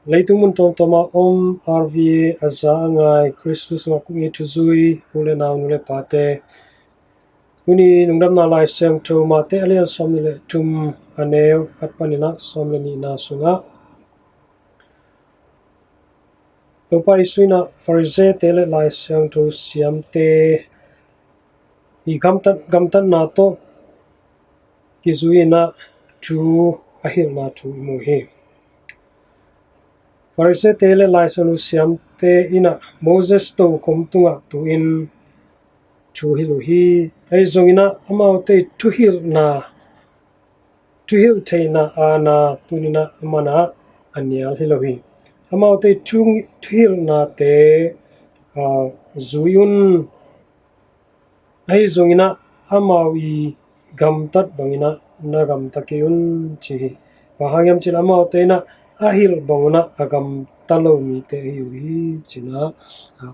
leitung mun tom toma om RVA aza angai Kristus nga kungi tuzui ule naw nule pate uni nungdam na lai sem to mate alian somile tum aneu atpanina somle ni na sunga topa isuina farze tele lai sem to siam te I gamtan na to kizuina tu ahil na tu muhi farse tele laisanu siam te ina Moses to komtunga tu in tu hiluhi ai zongina amaute tu hil teina ana tunina amana anial hiluhi amaute tu hil na te zuyun ai zongina amawi gamtat bangina na gamtakeun chi bahagyam chila amaute na ahil banguna agam talomi te hiwi china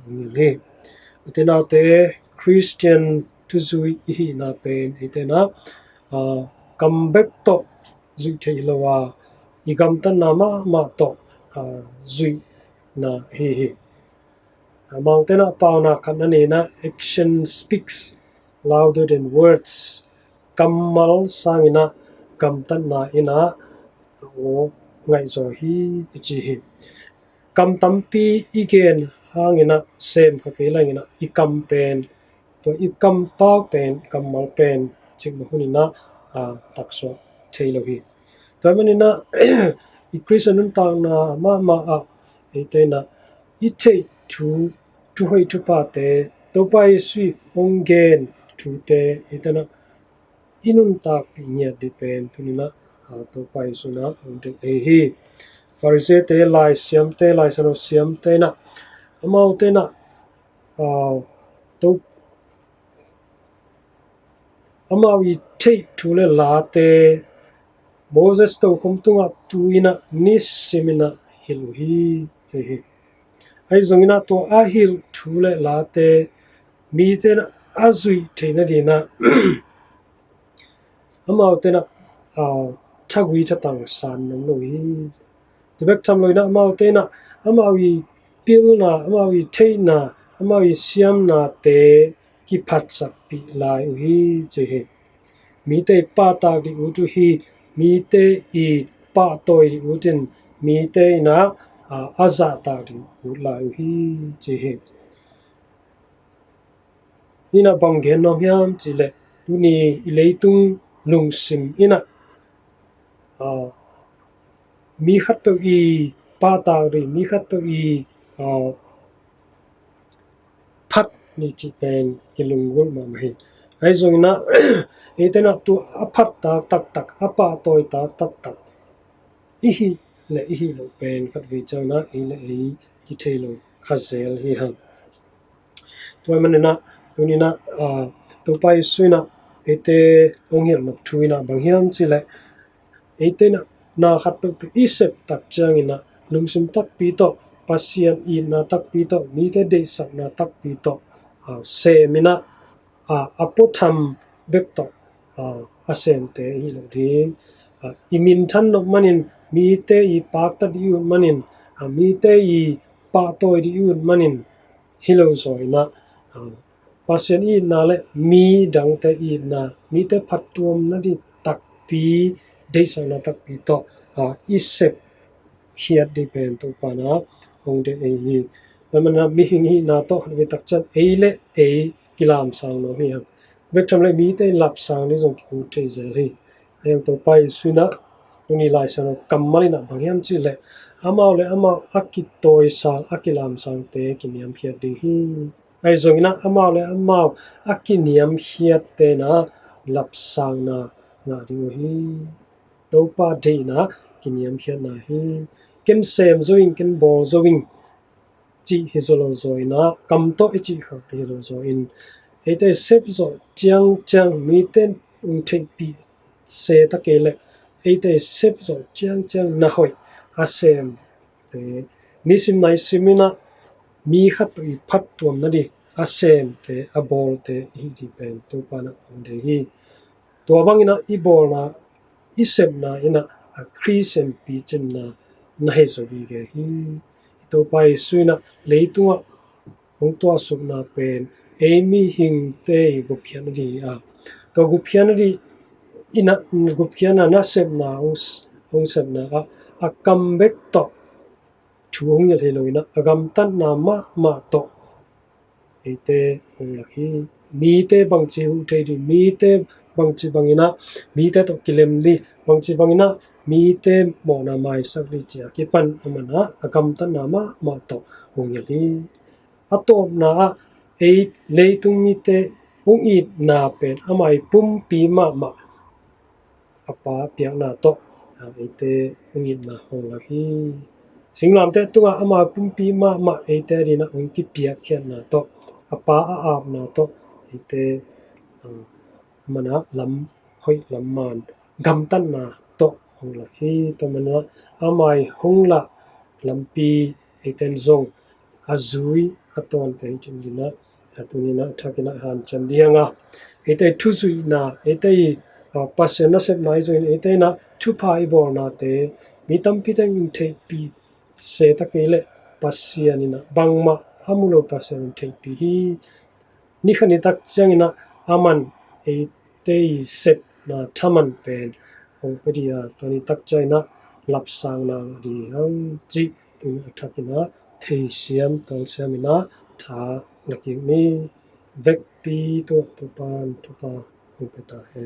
umile utena te Christian tuzui hi na pen itena comeback to zui theilowa igam tan nama ma to zui na hi amangtena pauna kanane na action speaks louder than words kammal sangina gamtan na ina o ngai zo hi chi hi kam tampi igen hangina sem ka kelangina ikam pen to ikam pa pen kammal pen chingma hunina takso theilohi tamanina ikrisanun tangna ma etena ithei tu hoi tu pa te topai sui ongen tu te etena inun tak pinya depend tunina topai suna unde ehi farse te lai siam te lai sano siam te na amau te na to amawi thei thule la te Moses to komtunga tuina nisimina hiluhi jehi ai zongina to ahil thule la te mi te na azui theina dina amau te na thagwi chatang san nom loi tibek tham loina amau te na amawi pilna amawi theina amawi siam na te ki phatsak pi lai hi jehi mi te pa ta di utu hi mi te I pa toi utin mi te na aza ta di ulai hi jehi ina banggen nom yam chile tuni ileitung lungsim ina mi khat pe I pa ta ri mi khat pe I phat ni chi pen kilungul ma mai ai zongina etena tu aphat tak apa toi tak ihi lo pen khat vi chana ile ki thelo khazel hi han toy manena tunina topai suina ete onghir nok thuina banghiam chile etena na khat pe isep tak changina lungsim tak pi to pasian I na tak pi to mi te de sak na tak pi to semina apotham bekto asem te hi lo din imin than no manin mi te I pak ta di un manin mi te I pa toi di un manin hilo zoina pasian I na le mi dang te I na mi te phatum na di tak pi de sak na tak pi to isep khiat di pen to pana ongde hi namana mi hingi na to ve tak chan eile kilam sang no hi vek thamle mi te lap sang ni jong ku the zel hi ayam to pai suina uni lai sang kammalina banghyam chile amau akitoi sang akilam sang te kiniam phiat ding hi ai zongina amau akiniam hiat te na lap sang na nga ding hi to pa de na kiniam hiat na hi ken sem zoing ken bol zoing chi hizolo zoina kamto ichi khak hizolo zo in ete sep zo chang mi ten thei pi se ta kele ete sep zo chang na hoi asem te nisim nai simina mi khat I phat tuam na di asem te abol te hi di pen to pana onde hi to bangina I bol na isem na ina a christian pi chen na nahe so bi ge hi to pai suina leitunga hong to sukna pen emi hing te guphian ri a to guphian ri ina guphiana na sep na hong sep na akam bek to thuong ya theloina agam tan na ma to ite hong lakhi mi te bangchi hu thei ri mi te bangchi bangina mi te to kilem di bangchi bangina mi te mo na mai sak ri cha ki pan amana agam tan na ma to hong ya li atop na leitung mi te hong i na pen amai pum pi ma apa piak na to ite hong i na hong lakhi singlam te tunga ama pum pi ma ite ri na hong ki piak khian na to apa aap na to ite mana lam hoi lam man gam tan na to hong lakhi to mana amai hong la lampi iten zong azui aton te chimdina atunina thakina han chamdianga ite thuzui na ite pasen na sep nai join ite na thupai bor na te mitam pitang inte pi se takele pasianina bangma amulo pasen inte pi ni khani tak changina aman ite sep na thaman pen hong pedia toni tak chaina lapsang na di hang ji tu thakina thei siam tol siamina tha laking ni vek pi to pan to pa hong peta he